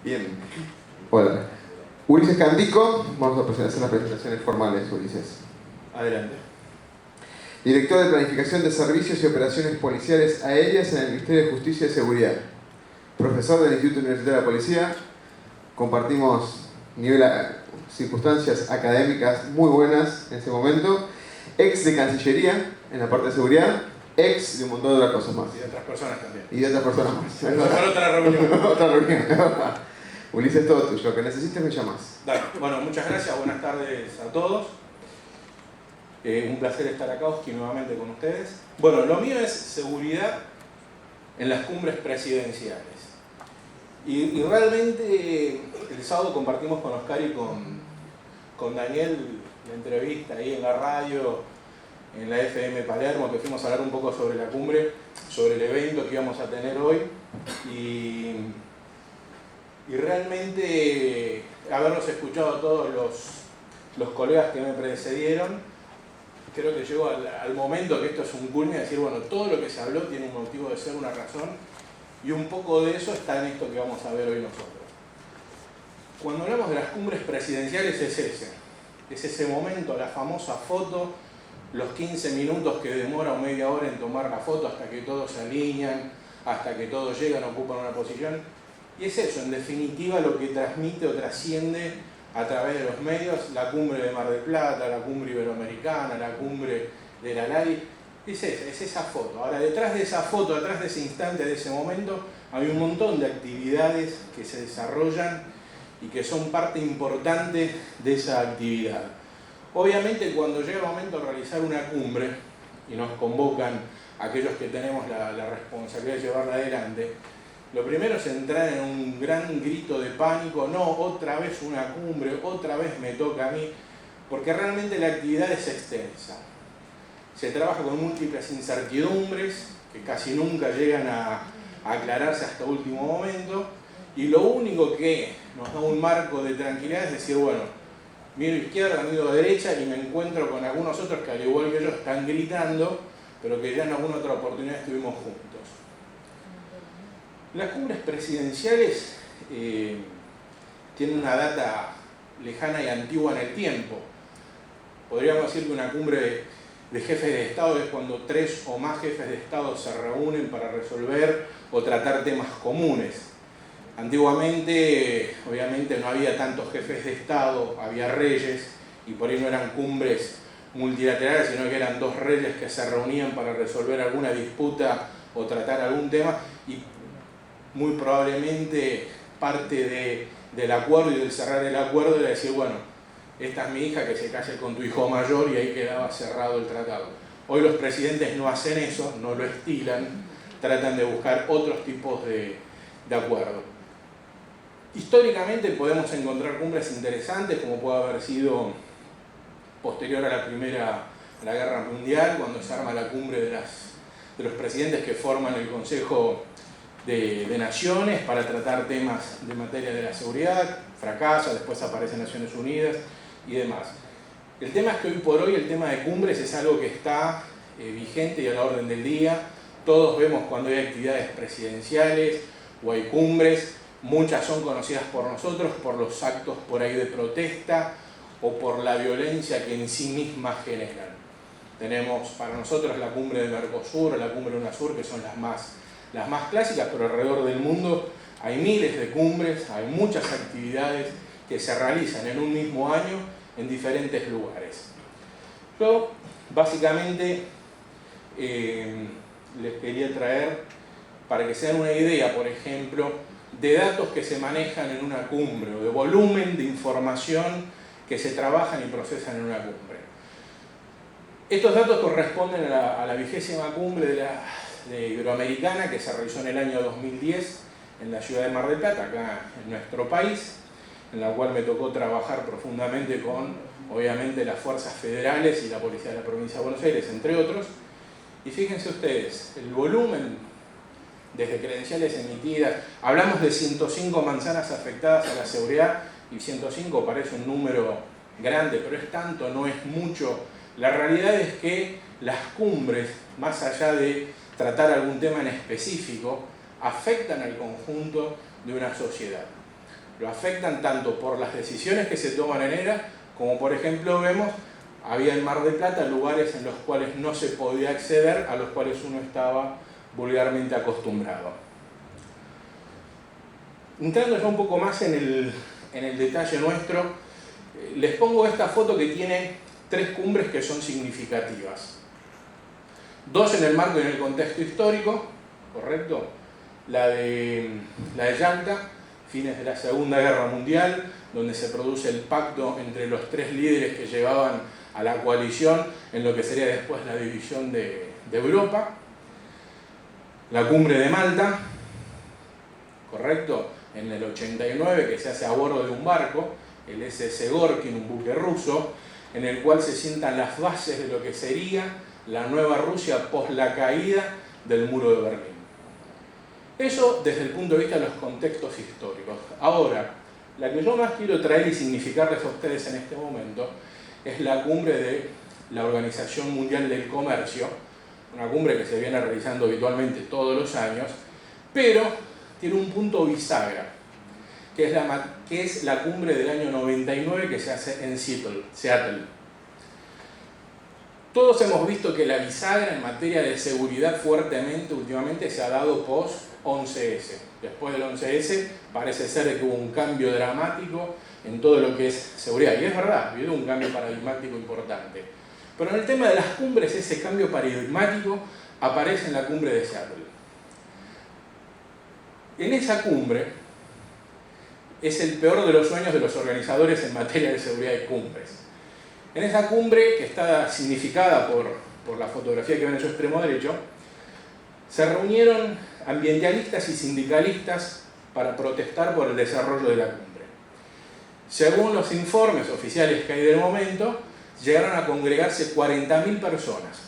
Bien. Hola. Ulises Candico, vamos a hacer las presentaciones formales, Ulises. Adelante. Director de Planificación de Servicios y Operaciones Policiales Aéreas en el Ministerio de Justicia y Seguridad. Profesor del Instituto Universitario de la Policía. Compartimos circunstancias académicas muy buenas en ese momento. Ex de Cancillería en la parte de seguridad. Ex de un montón de otras cosas más. Y de otras personas también. Y de otras personas más. Para otra reunión. Otra reunión. Ulises, todo tuyo. Lo que necesites me llamas. Dale. Bueno, muchas gracias. Buenas tardes a todos. Un placer estar acá, Oski, nuevamente con ustedes. Bueno, lo mío es seguridad en las cumbres presidenciales. Y realmente el sábado compartimos con Oscar y con Daniel la entrevista ahí en la radio, en la FM Palermo, que fuimos a hablar un poco sobre la cumbre, sobre el evento que íbamos a tener hoy. Y realmente habernos escuchado a todos los colegas que me precedieron, creo que llegó al momento que esto es un culmen, de decir, bueno, todo lo que se habló tiene un motivo de ser, una razón, y un poco de eso está en esto que vamos a ver hoy nosotros. Cuando hablamos de las cumbres presidenciales es ese momento, la famosa foto, los 15 minutos que demora o media hora en tomar la foto hasta que todos se alinean, hasta que todos llegan, ocupan una posición. Y es eso, en definitiva, lo que transmite o trasciende a través de los medios la cumbre de Mar del Plata, la cumbre iberoamericana, la cumbre de la LARI. Es esa foto. Ahora, detrás de esa foto, detrás de ese instante, de ese momento, hay un montón de actividades que se desarrollan y que son parte importante de esa actividad. Obviamente, cuando llega el momento de realizar una cumbre y nos convocan aquellos que tenemos la responsabilidad de llevarla adelante, lo primero es entrar en un gran grito de pánico, no, otra vez una cumbre, otra vez me toca a mí, porque realmente la actividad es extensa. Se trabaja con múltiples incertidumbres que casi nunca llegan a aclararse hasta último momento, y lo único que nos da un marco de tranquilidad es decir, bueno, miro a izquierda, miro a derecha y me encuentro con algunos otros que al igual que yo están gritando, pero que ya en alguna otra oportunidad estuvimos juntos. Las cumbres presidenciales tienen una data lejana y antigua en el tiempo. Podríamos decir que una cumbre de jefes de Estado es cuando 3 o más jefes de Estado se reúnen para resolver o tratar temas comunes. Antiguamente, obviamente, no había tantos jefes de Estado, había reyes, y por ahí no eran cumbres multilaterales, sino que eran 2 reyes que se reunían para resolver alguna disputa o tratar algún tema, y muy probablemente parte del acuerdo y del cerrar el acuerdo era decir, bueno, esta es mi hija, que se case con tu hijo mayor, y ahí quedaba cerrado el tratado. Hoy los presidentes no hacen eso, no lo estilan, tratan de buscar otros tipos de acuerdos. Históricamente podemos encontrar cumbres interesantes, como puede haber sido posterior a la Guerra Mundial, cuando se arma la cumbre de los presidentes que forman el Consejo de Naciones para tratar temas de materia de la seguridad, fracasa, después aparece Naciones Unidas y demás. El tema es que hoy por hoy el tema de cumbres es algo que está vigente y a la orden del día. Todos vemos cuando hay actividades presidenciales o hay cumbres, muchas son conocidas por nosotros por los actos por ahí de protesta o por la violencia que en sí mismas generan. Tenemos para nosotros la cumbre de Mercosur o la cumbre de UNASUR, que son las más clásicas, pero alrededor del mundo hay miles de cumbres, hay muchas actividades que se realizan en un mismo año en diferentes lugares. Yo básicamente les quería traer, para que se den una idea, por ejemplo, de datos que se manejan en una cumbre o de volumen de información que se trabajan y procesan en una cumbre. Estos datos corresponden a la 20ª cumbre de Iberoamericana, que se realizó en el año 2010 en la ciudad de Mar del Plata, acá en nuestro país, en la cual me tocó trabajar profundamente con, obviamente, las fuerzas federales y la Policía de la Provincia de Buenos Aires, entre otros. Y fíjense ustedes, el volumen desde credenciales emitidas, hablamos de 105 manzanas afectadas a la seguridad, y 105 parece un número grande, pero es tanto, no es mucho. La realidad es que las cumbres, más allá de tratar algún tema en específico, afectan al conjunto de una sociedad. lo afectan tanto por las decisiones que se toman en ERA, como por ejemplo vemos, había en Mar del Plata lugares en los cuales no se podía acceder, a los cuales uno estaba vulgarmente acostumbrado. Entrando ya un poco más en el detalle nuestro, les pongo esta foto que tiene 3 cumbres que son significativas. 2 en el marco y en el contexto histórico, ¿correcto? La de Yalta, fines de la Segunda Guerra Mundial, donde se produce el pacto entre los 3 líderes que llevaban a la coalición en lo que sería después la división de Europa. La cumbre de Malta, ¿correcto? En el 89, que se hace a bordo de un barco, el SS Gorkin, un buque ruso, en el cual se sientan las bases de lo que sería la nueva Rusia post la caída del muro de Berlín. Eso desde el punto de vista de los contextos históricos. Ahora, la que yo más quiero traer y significarles a ustedes en este momento es la cumbre de la Organización Mundial del Comercio, una cumbre que se viene realizando habitualmente todos los años, pero tiene un punto bisagra, que es la cumbre del año 99 que se hace en Seattle. Todos hemos visto que la bisagra en materia de seguridad fuertemente últimamente se ha dado post 11S. Después del 11S parece ser que hubo un cambio dramático en todo lo que es seguridad. Y es verdad, ha habido un cambio paradigmático importante. Pero en el tema de las cumbres, ese cambio paradigmático aparece en la cumbre de Seattle. En esa cumbre es el peor de los sueños de los organizadores en materia de seguridad de cumbres. En esa cumbre, que está significada por la fotografía que ven en su extremo derecho, se reunieron ambientalistas y sindicalistas para protestar por el desarrollo de la cumbre. Según los informes oficiales que hay del momento, llegaron a congregarse 40.000 personas.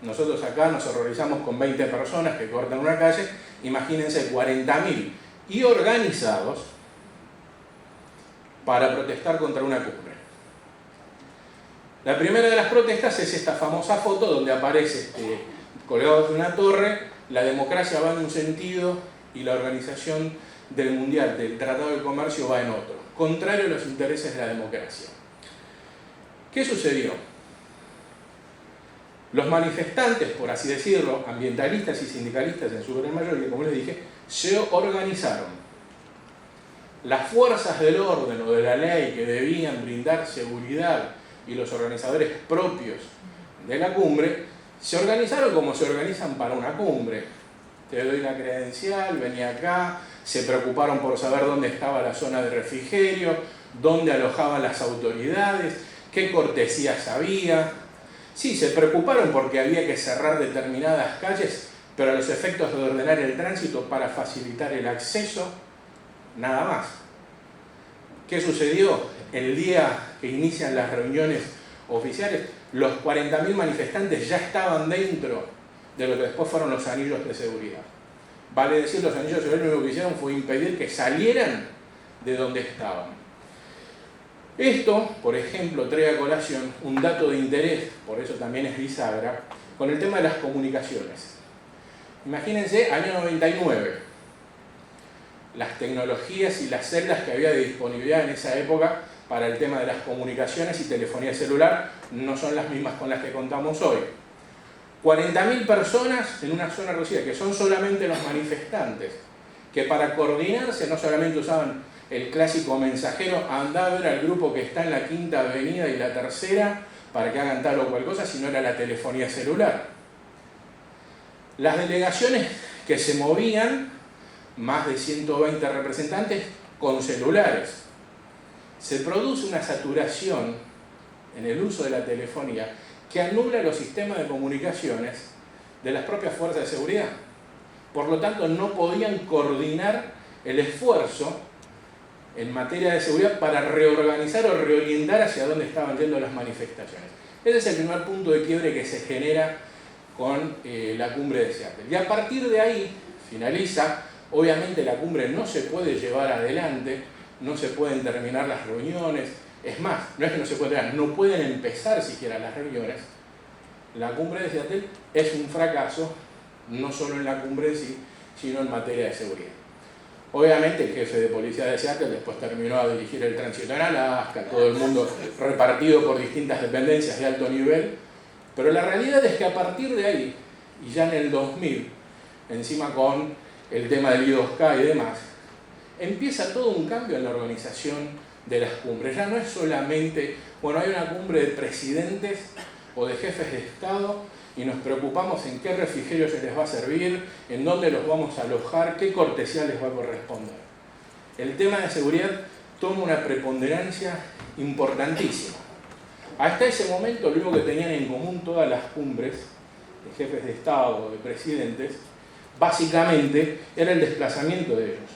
Nosotros acá nos horrorizamos con 20 personas que cortan una calle, imagínense 40.000 y organizados para protestar contra una cumbre. La primera de las protestas es esta famosa foto donde aparece colgados de una torre, la democracia va en un sentido y la organización del Mundial, del Tratado de Comercio, va en otro, contrario a los intereses de la democracia. ¿Qué sucedió? Los manifestantes, por así decirlo, ambientalistas y sindicalistas en su gran mayoría, como les dije, se organizaron. Las fuerzas del orden o de la ley que debían brindar seguridad y los organizadores propios de la cumbre se organizaron como se organizan para una cumbre. Te doy la credencial, vení acá, se preocuparon por saber dónde estaba la zona de refrigerio, dónde alojaban las autoridades, qué cortesías había. Sí, se preocuparon porque había que cerrar determinadas calles, pero a los efectos de ordenar el tránsito para facilitar el acceso, nada más. ¿Qué sucedió? El día que inician las reuniones oficiales, los 40.000 manifestantes ya estaban dentro de lo que después fueron los anillos de seguridad. Vale decir, los anillos de seguridad lo único que hicieron fue impedir que salieran de donde estaban. Esto, por ejemplo, trae a colación un dato de interés, por eso también es bisagra, con el tema de las comunicaciones. Imagínense, año 99. Las tecnologías y las celdas que había de disponibilidad en esa época para el tema de las comunicaciones y telefonía celular no son las mismas con las que contamos hoy. 40.000 personas en una zona reducida, que son solamente los manifestantes, que para coordinarse no solamente usaban el clásico mensajero, andá a ver al grupo que está en la Quinta Avenida y la Tercera para que hagan tal o cual cosa, sino era la telefonía celular. Las delegaciones que se movían, más de 120 representantes con celulares. Se produce una saturación en el uso de la telefonía que anula los sistemas de comunicaciones de las propias fuerzas de seguridad. Por lo tanto, no podían coordinar el esfuerzo en materia de seguridad para reorganizar o reorientar hacia dónde estaban yendo las manifestaciones. Ese es el primer punto de quiebre que se genera con la cumbre de Seattle. Y a partir de ahí finaliza. Obviamente la cumbre no se puede llevar adelante, no se pueden terminar las reuniones, es más, no es que no se puede terminar, no pueden empezar siquiera las reuniones. La cumbre de Seattle es un fracaso, no solo en la cumbre en sí, sino en materia de seguridad. Obviamente el jefe de policía de Seattle después terminó a dirigir el tránsito en Alaska, todo el mundo repartido por distintas dependencias de alto nivel, pero la realidad es que a partir de ahí, y ya en el 2000, encima con el tema del I2K y demás, empieza todo un cambio en la organización de las cumbres. Ya no es solamente, bueno, hay una cumbre de presidentes o de jefes de Estado y nos preocupamos en qué refrigerio se les va a servir, en dónde los vamos a alojar, qué cortesía les va a corresponder. El tema de seguridad toma una preponderancia importantísima. Hasta ese momento, lo único que tenían en común todas las cumbres de jefes de Estado o de presidentes, básicamente, era el desplazamiento de ellos.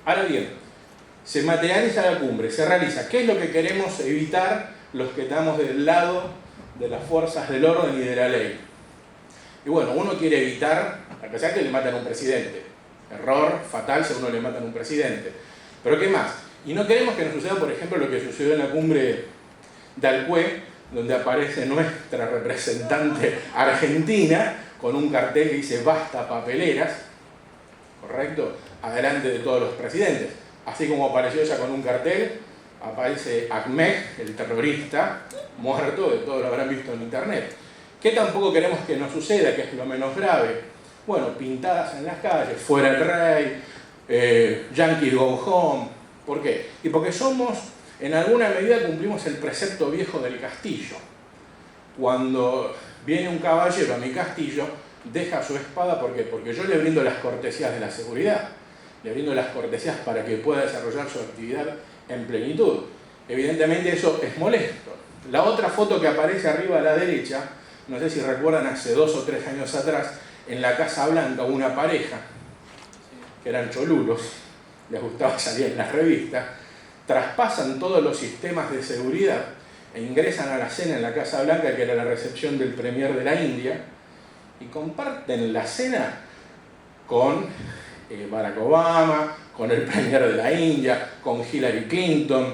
Ahora bien, se materializa la cumbre, se realiza. ¿Qué es lo que queremos evitar los que estamos del lado de las fuerzas del orden y de la ley? Y bueno, uno quiere evitar, a pesar que le matan a un presidente. Error fatal si a uno le matan a un presidente. Pero ¿qué más? Y no queremos que nos suceda, por ejemplo, lo que sucedió en la cumbre de Alcué, donde aparece nuestra representante argentina con un cartel que dice "Basta papeleras", ¿correcto?, adelante de todos los presidentes. Así como apareció ella con un cartel, aparece Ahmed, el terrorista, muerto, de todos lo habrán visto en internet. ¿Qué tampoco queremos que nos suceda, que es lo menos grave? Bueno, pintadas en las calles, "Fuera el rey", "Yankees go home". ¿Por qué? Y porque somos, en alguna medida cumplimos el precepto viejo del castillo. Cuando viene un caballero a mi castillo, deja su espada, ¿por qué? Porque yo le brindo las cortesías de la seguridad, le brindo las cortesías para que pueda desarrollar su actividad en plenitud. Evidentemente eso es molesto. La otra foto que aparece arriba a la derecha, no sé si recuerdan hace 2 o 3 años atrás, en la Casa Blanca una pareja, que eran cholulos, les gustaba salir en las revistas, traspasan todos los sistemas de seguridad e ingresan a la cena en la Casa Blanca, que era la recepción del premier de la India, y comparten la cena con Barack Obama, con el premier de la India, con Hillary Clinton.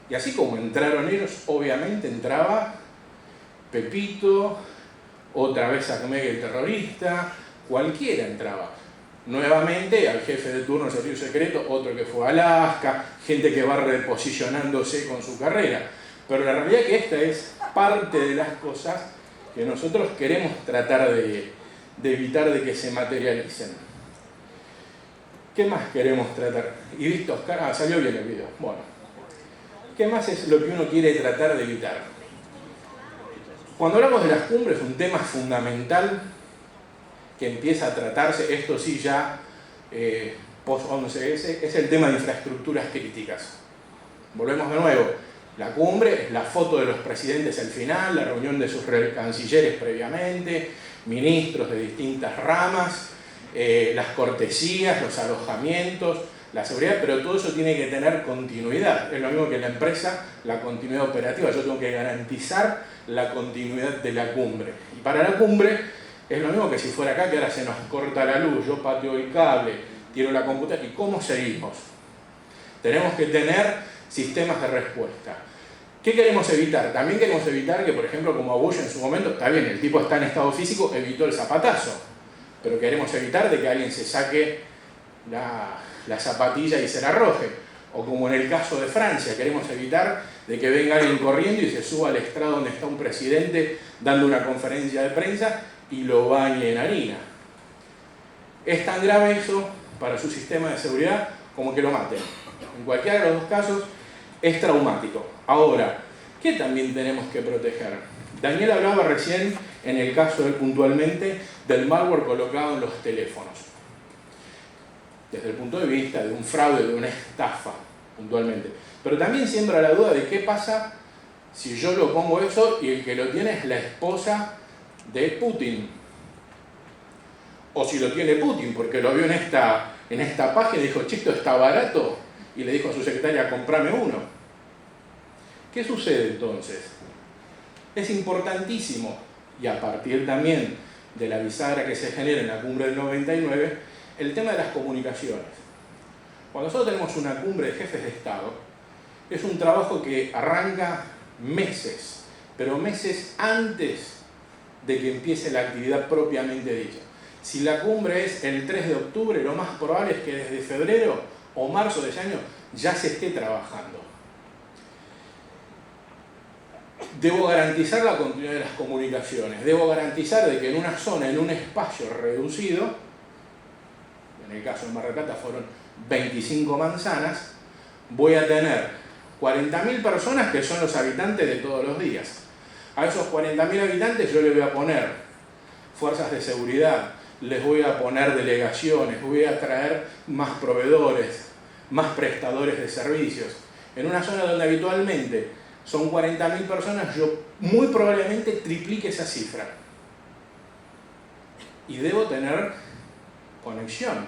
Y así como entraron ellos, obviamente entraba Pepito, otra vez Ahmed el terrorista, cualquiera entraba. Nuevamente al jefe de turno del servicio secreto, otro que fue a Alaska, gente que va reposicionándose con su carrera. Pero la realidad es que esta es parte de las cosas que nosotros queremos tratar de evitar de que se materialicen. ¿Qué más queremos tratar? Y visto Oscar, salió bien el video. Bueno, ¿qué más es lo que uno quiere tratar de evitar? Cuando hablamos de las cumbres, un tema fundamental que empieza a tratarse, esto sí ya post-11S, es el tema de infraestructuras críticas. Volvemos de nuevo. La cumbre es la foto de los presidentes al final, la reunión de sus cancilleres previamente, ministros de distintas ramas, las cortesías, los alojamientos, la seguridad, pero todo eso tiene que tener continuidad. Es lo mismo que en la empresa, la continuidad operativa. Yo tengo que garantizar la continuidad de la cumbre. Y para la cumbre es lo mismo que si fuera acá, que ahora se nos corta la luz, yo pateo el cable, tiro la computadora. ¿Y cómo seguimos? Tenemos que tener sistemas de respuesta. ¿Qué queremos evitar? También queremos evitar que, por ejemplo, como a Bush en su momento, está bien, el tipo está en estado físico, evitó el zapatazo, pero queremos evitar de que alguien se saque la zapatilla y se la arroje. O como en el caso de Francia, queremos evitar de que venga alguien corriendo y se suba al estrado donde está un presidente dando una conferencia de prensa y lo bañe en harina. Es tan grave eso para su sistema de seguridad como que lo maten. En cualquiera de los dos casos es traumático. Ahora, ¿qué también tenemos que proteger? Daniel hablaba recién, en el caso de él puntualmente, del malware colocado en los teléfonos. Desde el punto de vista de un fraude, de una estafa, puntualmente. Pero también siembra la duda de qué pasa si yo lo pongo eso y el que lo tiene es la esposa de Putin. O si lo tiene Putin, porque lo vio en esta página y dijo, che, esto está barato, y le dijo a su secretaria, comprame uno. ¿Qué sucede entonces? Es importantísimo, y a partir también de la bisagra que se genera en la cumbre del 99, el tema de las comunicaciones. Cuando nosotros tenemos una cumbre de jefes de Estado, es un trabajo que arranca meses, pero meses antes de que empiece la actividad propiamente dicha. Si la cumbre es el 3 de octubre, lo más probable es que desde febrero o marzo de ese año ya se esté trabajando. Debo garantizar la continuidad de las comunicaciones, debo garantizar de que en una zona, en un espacio reducido, en el caso de Mar del Plata fueron 25 manzanas, voy a tener 40.000 personas que son los habitantes de todos los días. A esos 40.000 habitantes yo les voy a poner fuerzas de seguridad, les voy a poner delegaciones, voy a traer más proveedores, más prestadores de servicios. En una zona donde habitualmente son 40.000 personas, yo muy probablemente triplique esa cifra. Y debo tener conexión,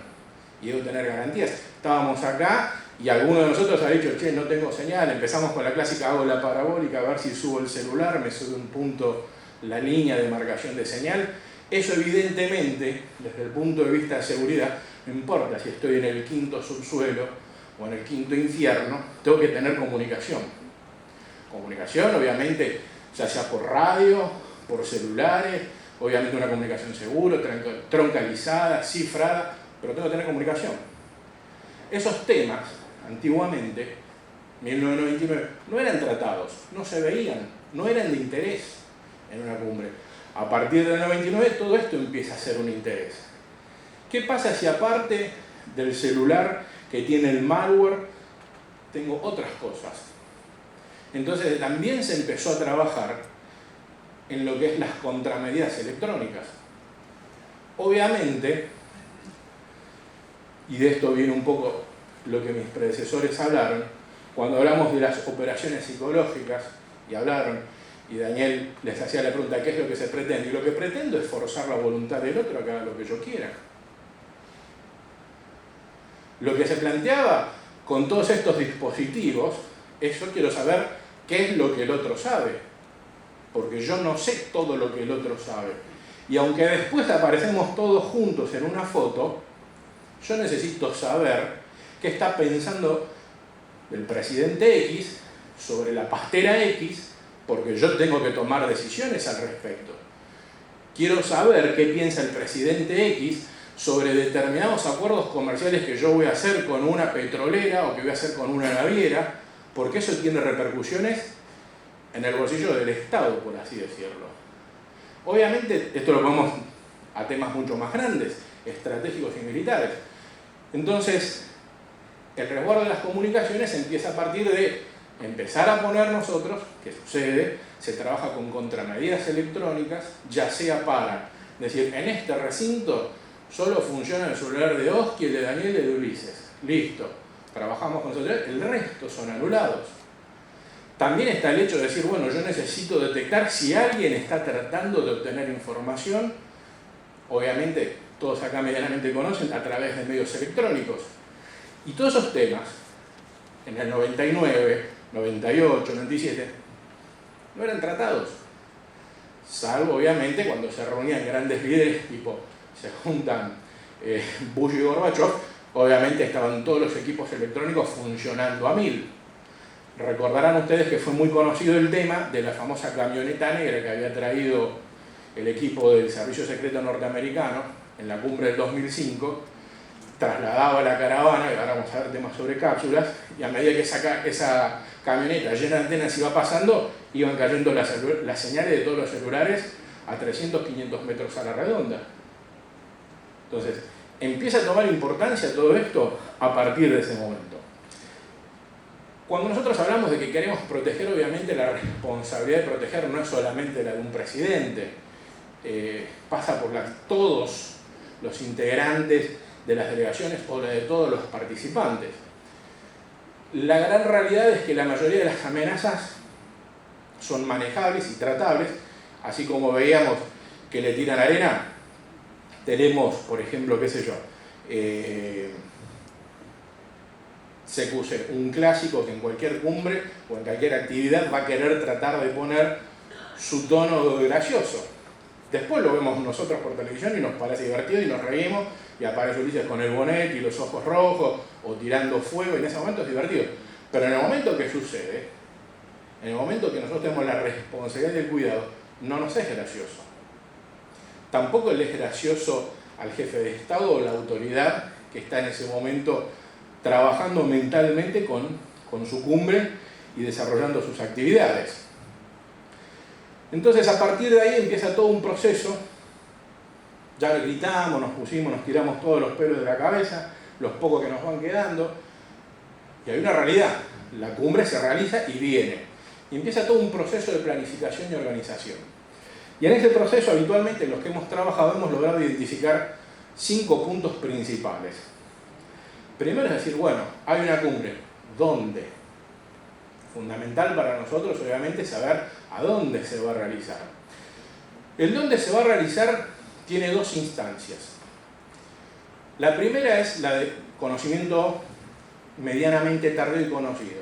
y debo tener garantías. Estábamos acá y alguno de nosotros ha dicho, che, no tengo señal, empezamos con la clásica, hago la parabólica, a ver si subo el celular, me sube un punto la línea de marcación de señal. Eso evidentemente, desde el punto de vista de seguridad, no importa si estoy en el 5.º subsuelo o en el 5.º infierno, tengo que tener comunicación. Comunicación, obviamente, ya sea por radio, por celulares, obviamente una comunicación segura, troncalizada, cifrada, pero tengo que tener comunicación. Esos temas, antiguamente, 1999, no eran tratados, no se veían, no eran de interés en una cumbre. A partir del 99 todo esto empieza a ser un interés. ¿Qué pasa si aparte del celular que tiene el malware, tengo otras cosas? Entonces también se empezó a trabajar en lo que es las contramedidas electrónicas. Obviamente, y de esto viene un poco lo que mis predecesores hablaron, cuando hablamos de las operaciones psicológicas, y hablaron, y Daniel les hacía la pregunta, ¿qué es lo que se pretende? Y lo que pretendo es forzar la voluntad del otro a que haga lo que yo quiera. Lo que se planteaba con todos estos dispositivos es, yo quiero saber qué es lo que el otro sabe, porque yo no sé todo lo que el otro sabe. Y aunque después aparecemos todos juntos en una foto, yo necesito saber qué está pensando el presidente X sobre la pastera X, porque yo tengo que tomar decisiones al respecto. Quiero saber qué piensa el presidente X sobre determinados acuerdos comerciales que yo voy a hacer con una petrolera o que voy a hacer con una naviera, porque eso tiene repercusiones en el bolsillo del Estado, por así decirlo. Obviamente, esto lo ponemos a temas mucho más grandes, estratégicos y militares. Entonces, el resguardo de las comunicaciones empieza a partir de empezar a poner nosotros, que sucede, se trabaja con contramedidas electrónicas, ya sea para decir, en este recinto solo funciona el celular de Oski, el de Daniel y el de Ulises. Listo, trabajamos con celular, el resto son anulados. También está el hecho de decir, bueno, yo necesito detectar si alguien está tratando de obtener información, obviamente todos acá medianamente conocen, a través de medios electrónicos. Y todos esos temas, en el 99, 98, 97, no eran tratados. Salvo, obviamente, cuando se reunían grandes líderes, tipo, se juntan Bush y Gorbachev, obviamente estaban todos los equipos electrónicos funcionando a 1000. Recordarán ustedes que fue muy conocido el tema de la famosa camioneta negra que había traído el equipo del Servicio Secreto Norteamericano en la cumbre del 2005, trasladaba la caravana, y ahora vamos a ver temas sobre cápsulas, y a medida que esa camioneta llena de antenas iba pasando, iban cayendo las señales de todos los celulares a 300, 500 metros a la redonda. Entonces, empieza a tomar importancia todo esto a partir de ese momento. Cuando nosotros hablamos de que queremos proteger, obviamente la responsabilidad de proteger no es solamente la de un presidente, pasa por todos los integrantes de las delegaciones o la de todos los participantes. La gran realidad es que la mayoría de las amenazas son manejables y tratables, así como veíamos que le tiran arena, tenemos, por ejemplo, qué sé yo, CQC, un clásico que en cualquier cumbre o en cualquier actividad va a querer tratar de poner su tono gracioso. Después lo vemos nosotros por televisión y nos parece divertido y nos reímos y aparece Ulises con el bonet y los ojos rojos o tirando fuego, y en ese momento es divertido. Pero en el momento que sucede, en el momento que nosotros tenemos la responsabilidad del cuidado, no nos es gracioso. Tampoco le es gracioso al jefe de Estado o la autoridad que está en ese momento trabajando mentalmente con su cumbre y desarrollando sus actividades. Entonces, a partir de ahí empieza todo un proceso. Ya gritamos, nos pusimos, nos tiramos todos los pelos de la cabeza, los pocos que nos van quedando. Y hay una realidad. La cumbre se realiza y viene. Y empieza todo un proceso de planificación y organización. Y en ese proceso, habitualmente, los que hemos trabajado hemos logrado identificar 5 puntos principales. Primero es decir, bueno, hay una cumbre. ¿Dónde? Fundamental para nosotros, obviamente, saber a dónde se va a realizar. El dónde se va a realizar tiene 2 instancias. La primera es la de conocimiento medianamente tardío y conocido.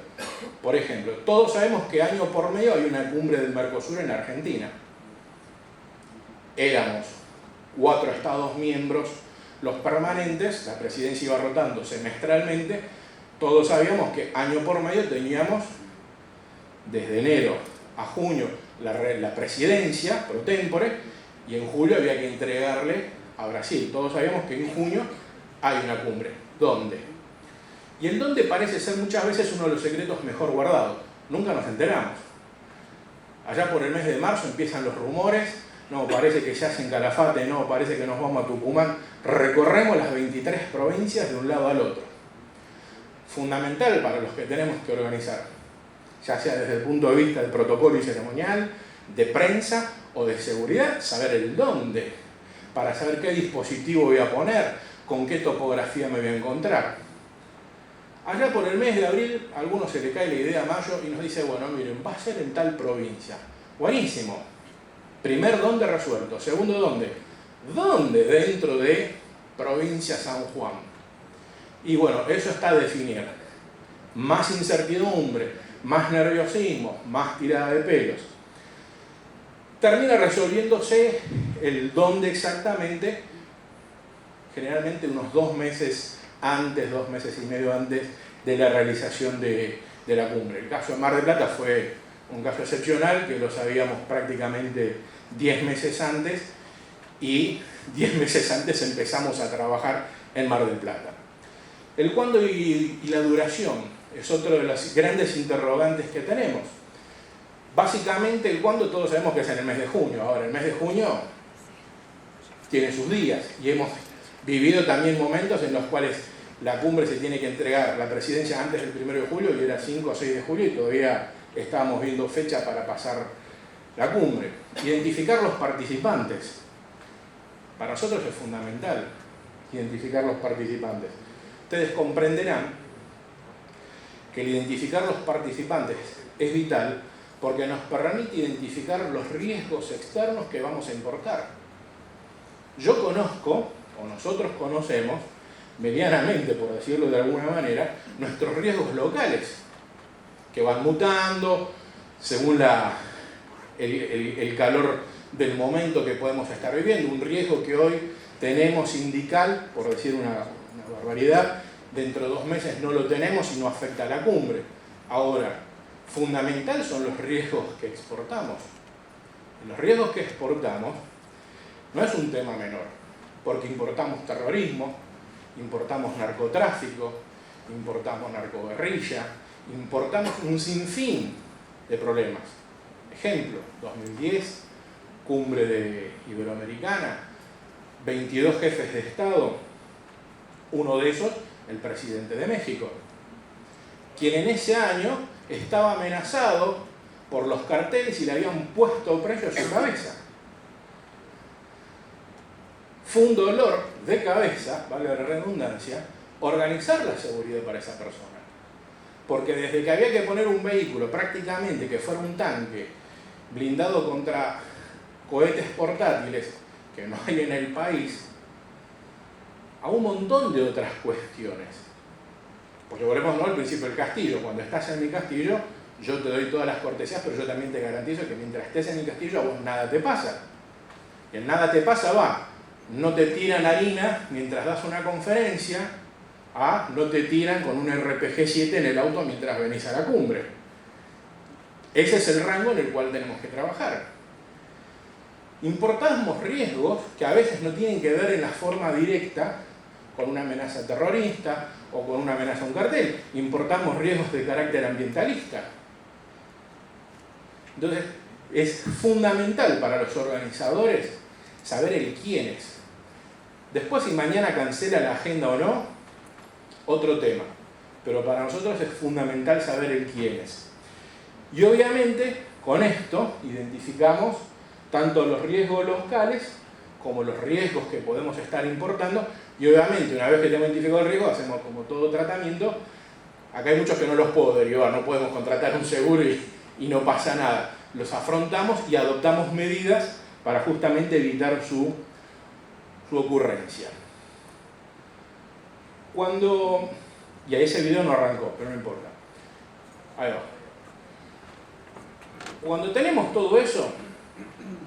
Por ejemplo, todos sabemos que año por medio hay una cumbre del Mercosur en Argentina. Éramos 4 Estados miembros, los permanentes, la presidencia iba rotando semestralmente. Todos sabíamos que año por medio teníamos, desde enero a junio, la presidencia pro tempore, y en julio había que entregarle a Brasil. Todos sabíamos que en junio hay una cumbre. ¿Dónde? Y el dónde parece ser muchas veces uno de los secretos mejor guardados. Nunca nos enteramos. Allá por el mes de marzo empiezan los rumores. No, parece que se hace en Calafate, no, parece que nos vamos a Tucumán. Recorremos las 23 provincias de un lado al otro. Fundamental para los que tenemos que organizar, ya sea desde el punto de vista del protocolo y ceremonial, de prensa o de seguridad, saber el dónde, para saber qué dispositivo voy a poner, con qué topografía me voy a encontrar. Allá por el mes de abril, a algunos se le cae la idea a mayo y nos dice, bueno, miren, va a ser en tal provincia. Buenísimo. Primer dónde resuelto. Segundo dónde. ¿Dónde? Dentro de provincia San Juan. Y bueno, eso está a definir. Más incertidumbre, más nerviosismo, más tirada de pelos. Termina resolviéndose el dónde exactamente, generalmente unos 2 meses antes, 2 meses y medio antes de la realización de la cumbre. El caso de Mar del Plata fue un caso excepcional, que lo sabíamos prácticamente 10 meses antes, y 10 meses antes empezamos a trabajar en Mar del Plata. El cuándo y la duración es otro de los grandes interrogantes que tenemos. Básicamente el cuándo todos sabemos que es en el mes de junio. Ahora, el mes de junio tiene sus días y hemos vivido también momentos en los cuales la cumbre se tiene que entregar, la presidencia antes del 1 de julio y era 5 o 6 de julio y todavía estábamos viendo fecha para pasar la cumbre. Identificar los participantes. Para nosotros es fundamental identificar los participantes. Ustedes comprenderán que el identificar los participantes es vital porque nos permite identificar los riesgos externos que vamos a importar. Yo conozco, o nosotros conocemos, medianamente, por decirlo de alguna manera, nuestros riesgos locales, que van mutando según el calor del momento que podemos estar viviendo. Un riesgo que hoy tenemos sindical, por decir una barbaridad, dentro de 2 meses no lo tenemos y no afecta a la cumbre. Ahora, fundamental son los riesgos que exportamos. Los riesgos que exportamos no es un tema menor, porque importamos terrorismo, importamos narcotráfico, importamos narcoguerrilla, importamos un sinfín de problemas. Ejemplo, 2010, cumbre de Iberoamericana, 22 jefes de Estado, uno de esos, el presidente de México, quien en ese año estaba amenazado por los carteles y le habían puesto precio a su cabeza. Fue un dolor de cabeza, vale la redundancia, organizar la seguridad para esa persona. Porque desde que había que poner un vehículo prácticamente que fuera un tanque blindado contra cohetes portátiles que no hay en el país, a un montón de otras cuestiones. Porque volvemos al principio del castillo. Cuando estás en mi castillo, yo te doy todas las cortesías, pero yo también te garantizo que mientras estés en mi castillo a vos nada te pasa. Y el nada te pasa va, no te tiran harina mientras das una conferencia, no te tiran con un RPG-7 en el auto mientras venís a la cumbre. Ese es el rango en el cual tenemos que trabajar. importamos riesgos que a veces no tienen que ver en la forma directa con una amenaza terrorista o con una amenaza a un cartel. Importamos riesgos de carácter ambientalista. Entonces, es fundamental para los organizadores saber el quiénes. Después, si mañana cancela la agenda o no, otro tema. Pero para nosotros es fundamental saber el quiénes. Y obviamente, con esto identificamos tanto los riesgos locales como los riesgos que podemos estar importando. Y obviamente, una vez que tenemos identificado el riesgo, hacemos como todo tratamiento. Acá hay muchos que no los puedo derivar, no podemos contratar un seguro y no pasa nada. Los afrontamos y adoptamos medidas para justamente evitar su ocurrencia. Y ahí ese video no arrancó, pero no importa. Ahí va. Cuando tenemos todo eso,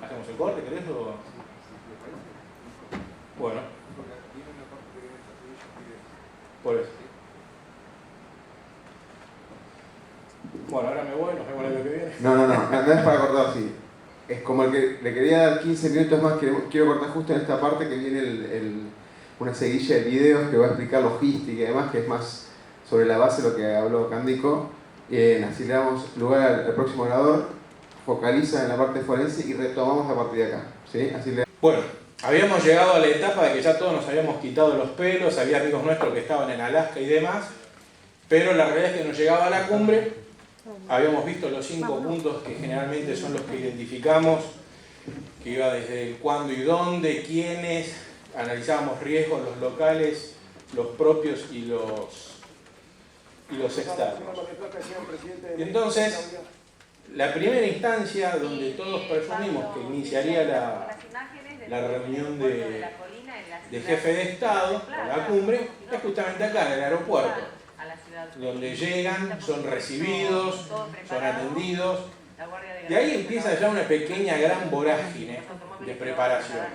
¿hacemos el corte, querés? Bueno. Por eso. Bueno, ahora me voy, nos vemos el año que viene. No es para cortar así. Es como el que le quería dar 15 minutos más, quiero cortar justo en esta parte que viene una seguilla de videos que va a explicar logística y demás, que es más sobre la base de lo que habló Candico. Así le damos lugar al próximo orador, focaliza en la parte forense y retomamos a partir de acá. ¿Sí? Bueno, habíamos llegado a la etapa de que ya todos nos habíamos quitado los pelos, había amigos nuestros que estaban en Alaska y demás, pero la realidad es que nos llegaba a la cumbre, habíamos visto los 5 puntos que generalmente son los que identificamos, que iba desde el cuándo y dónde, quiénes, analizábamos riesgos, los locales, los propios y los externos. Y entonces, la primera instancia donde todos presumimos que iniciaría la reunión de jefe de Estado, con la cumbre, es justamente acá, en el aeropuerto, donde llegan, son recibidos, son atendidos. Y ahí empieza ya una pequeña gran vorágine de preparación.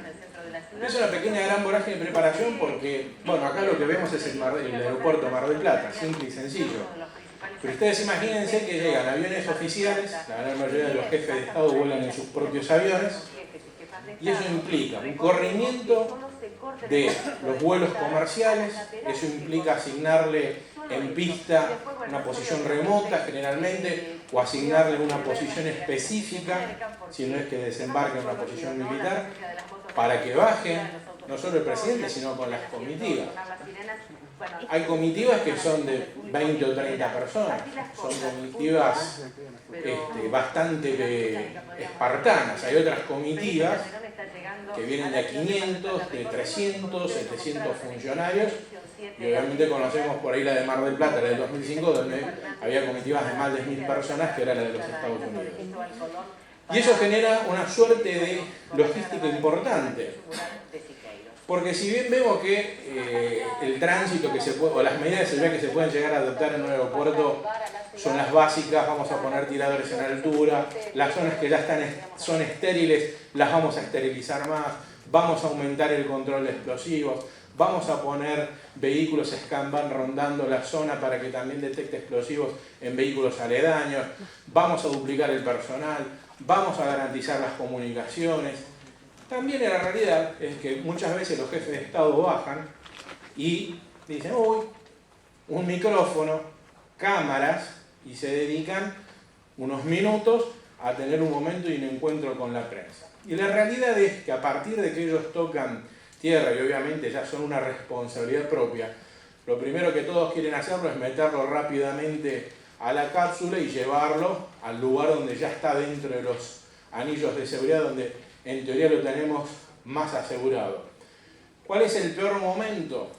Es una pequeña gran vorágine de preparación porque, bueno, acá lo que vemos es el aeropuerto Mar del Plata, simple y sencillo. Pero ustedes imagínense que llegan aviones oficiales, la gran mayoría de los jefes de Estado vuelan en sus propios aviones, y eso implica un corrimiento de los vuelos comerciales, eso implica asignarle en pista una posición remota generalmente, o asignarle una posición específica, si no es que desembarque en una posición militar, para que bajen, no solo el presidente, sino con las comitivas. Hay comitivas que son de 20 o 30 personas, son comitivas bastante espartanas. Hay otras comitivas que vienen de 500, de 300, 700 funcionarios, y obviamente conocemos por ahí la de Mar del Plata, la del 2005, donde había comitivas de más de 1000 personas, que era la de los Estados Unidos. Y eso genera una suerte de logística importante. Porque si bien vemos que el tránsito que se puede, o las medidas de seguridad que se pueden llegar a adoptar en un aeropuerto son las básicas, vamos a poner tiradores en altura, las zonas que ya son estériles las vamos a esterilizar más, vamos a aumentar el control de explosivos, vamos a poner vehículos Scan-Van rondando la zona para que también detecte explosivos en vehículos aledaños, vamos a duplicar el personal, vamos a garantizar las comunicaciones. También la realidad es que muchas veces los jefes de Estado bajan y dicen, uy, un micrófono, cámaras, y se dedican unos minutos a tener un momento y un encuentro con la prensa. Y la realidad es que a partir de que ellos tocan tierra, y obviamente ya son una responsabilidad propia, lo primero que todos quieren hacerlo es meterlo rápidamente a la cápsula y llevarlo al lugar donde ya está dentro de los anillos de seguridad, donde en teoría lo tenemos más asegurado. ¿Cuál es el peor momento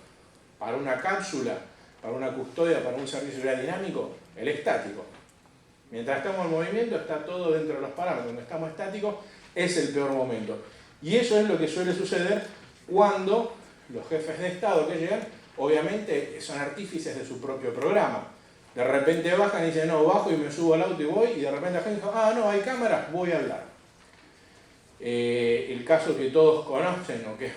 para una cápsula, para una custodia, para un servicio de seguridad dinámico? El estático. Mientras estamos en movimiento está todo dentro de los parámetros. Cuando estamos estáticos es el peor momento. Y eso es lo que suele suceder cuando los jefes de Estado que llegan, obviamente son artífices de su propio programa. De repente bajan y dicen, no, bajo y me subo al auto y voy, y de repente la gente dice, ah, no, hay cámaras, voy a hablar. El caso que todos conocen, o que es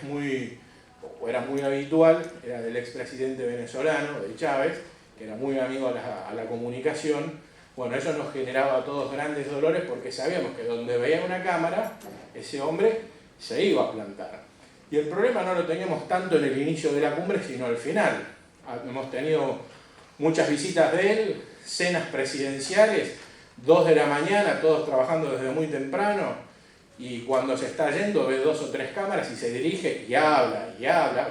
era muy habitual, era del expresidente venezolano, de Chávez, que era muy amigo a la comunicación. Bueno, eso nos generaba a todos grandes dolores porque sabíamos que donde veía una cámara, ese hombre se iba a plantar. Y el problema no lo teníamos tanto en el inicio de la cumbre, sino al final. Hemos tenido muchas visitas de él, cenas presidenciales, 2 de la mañana, todos trabajando desde muy temprano, y cuando se está yendo ve 2 o 3 cámaras y se dirige y habla,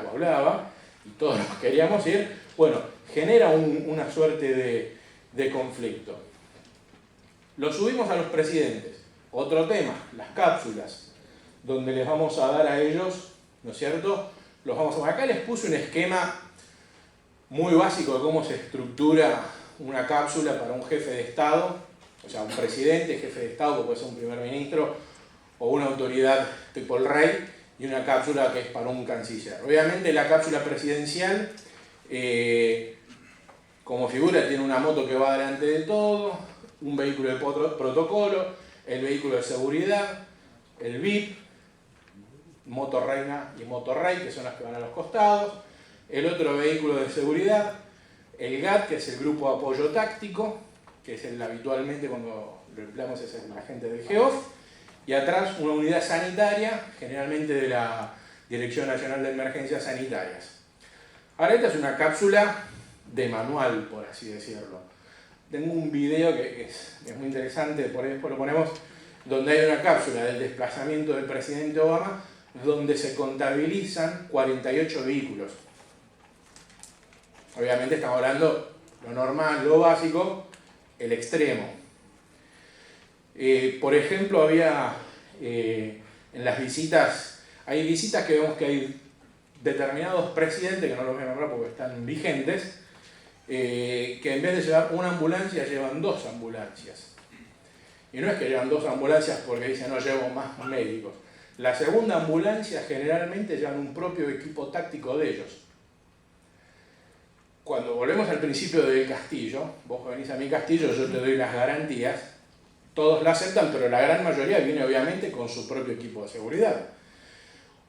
o hablaba, y todos nos queríamos ir. Bueno, genera una suerte de conflicto. Lo subimos a los presidentes. Otro tema, las cápsulas, donde les vamos a dar a ellos, ¿no es cierto? Acá les puse un esquema muy básico de cómo se estructura una cápsula para un jefe de Estado, o sea, un presidente, jefe de Estado, que puede ser un primer ministro, o una autoridad tipo el rey, y una cápsula que es para un canciller. Obviamente la cápsula presidencial, como figura, tiene una moto que va delante de todo, un vehículo de protocolo, el vehículo de seguridad, el VIP, moto reina y moto rey, que son las que van a los costados, el otro vehículo de seguridad, el GAT, que es el grupo de apoyo táctico, que es el habitualmente cuando lo empleamos es el agente del GEOF, y atrás una unidad sanitaria, generalmente de la Dirección Nacional de Emergencias Sanitarias. Ahora esta es una cápsula de manual, por así decirlo. Tengo un video que es muy interesante, por ahí después lo ponemos, donde hay una cápsula del desplazamiento del presidente Obama, donde se contabilizan 48 vehículos. Obviamente estamos hablando lo normal, lo básico, el extremo. Por ejemplo, había en las visitas, hay visitas que vemos que hay determinados presidentes, que no los voy a nombrar porque están vigentes, que en vez de llevar una ambulancia, llevan 2 ambulancias. Y no es que llevan 2 ambulancias porque dicen no llevo más médicos. La segunda ambulancia generalmente llevan un propio equipo táctico de ellos. Cuando volvemos al principio del castillo, vos venís a mi castillo, yo te doy las garantías, todos la aceptan, pero la gran mayoría viene obviamente con su propio equipo de seguridad.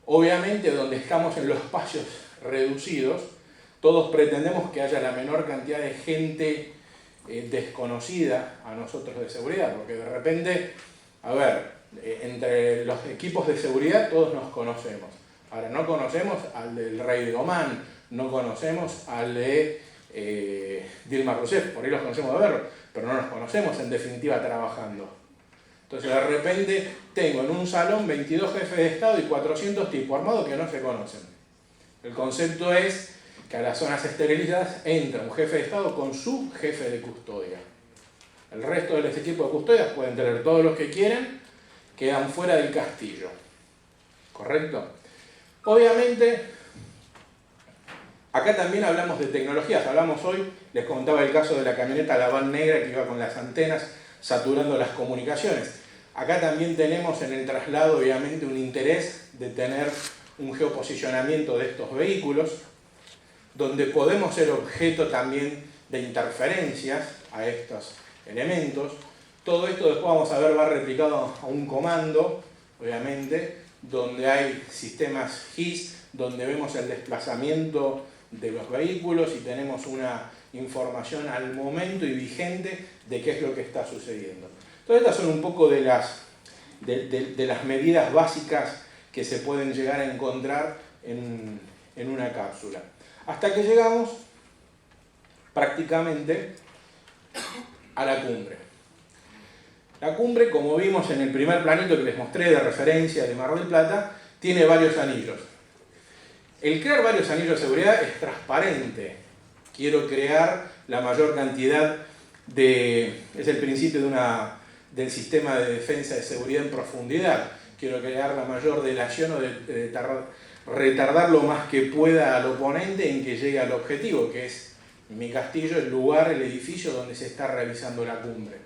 Obviamente donde estamos en los espacios reducidos, todos pretendemos que haya la menor cantidad de gente desconocida a nosotros de seguridad, porque de repente, a ver, entre los equipos de seguridad todos nos conocemos. Ahora, no conocemos al del rey de Omán, no conocemos al de Dilma Rousseff, por ahí los conocemos de verlo, pero no nos conocemos en definitiva trabajando. Entonces de repente tengo en un salón 22 jefes de Estado y 400 tipos armados que no se conocen. El concepto es que a las zonas esterilizadas entra un jefe de Estado con su jefe de custodia. El resto de los equipos de custodia pueden tener todos los que quieren, quedan fuera del castillo. ¿Correcto? Obviamente, acá también hablamos de tecnologías. Hablamos hoy, les contaba el caso de la camioneta, la van negra que iba con las antenas saturando las comunicaciones. Acá también tenemos en el traslado, obviamente, un interés de tener un geoposicionamiento de estos vehículos, donde podemos ser objeto también de interferencias a estos elementos. Todo esto después vamos a ver va replicado a un comando, obviamente, donde hay sistemas GIS, donde vemos el desplazamiento de los vehículos y tenemos una información al momento y vigente de qué es lo que está sucediendo. Entonces estas son un poco de las medidas básicas que se pueden llegar a encontrar en una cápsula. Hasta que llegamos prácticamente a la cumbre. La cumbre, como vimos en el primer planito que les mostré de referencia de Mar del Plata, tiene varios anillos. El crear varios anillos de seguridad es transparente. Quiero crear la mayor cantidad es el principio del sistema de defensa de seguridad en profundidad. Quiero crear la mayor delación o retardar lo más que pueda al oponente en que llegue al objetivo, que es mi castillo, el lugar, el edificio donde se está realizando la cumbre.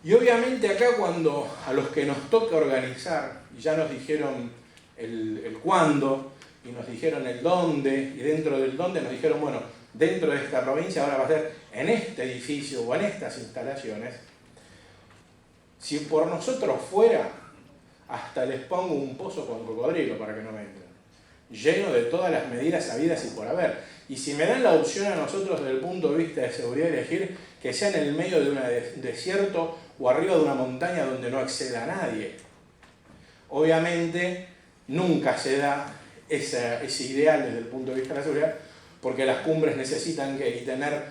Y obviamente acá cuando a los que nos toca organizar, y ya nos dijeron el cuándo, y nos dijeron el dónde, y dentro del dónde nos dijeron, bueno, dentro de esta provincia ahora va a ser en este edificio o en estas instalaciones, si por nosotros fuera, hasta les pongo un pozo con cocodrilo para que no me entren, lleno de todas las medidas habidas y por haber. Y si me dan la opción a nosotros desde el punto de vista de seguridad elegir que sea en el medio de un desierto o arriba de una montaña donde no acceda a nadie, Obviamente nunca se da ese ideal desde el punto de vista de la seguridad, porque las cumbres necesitan tener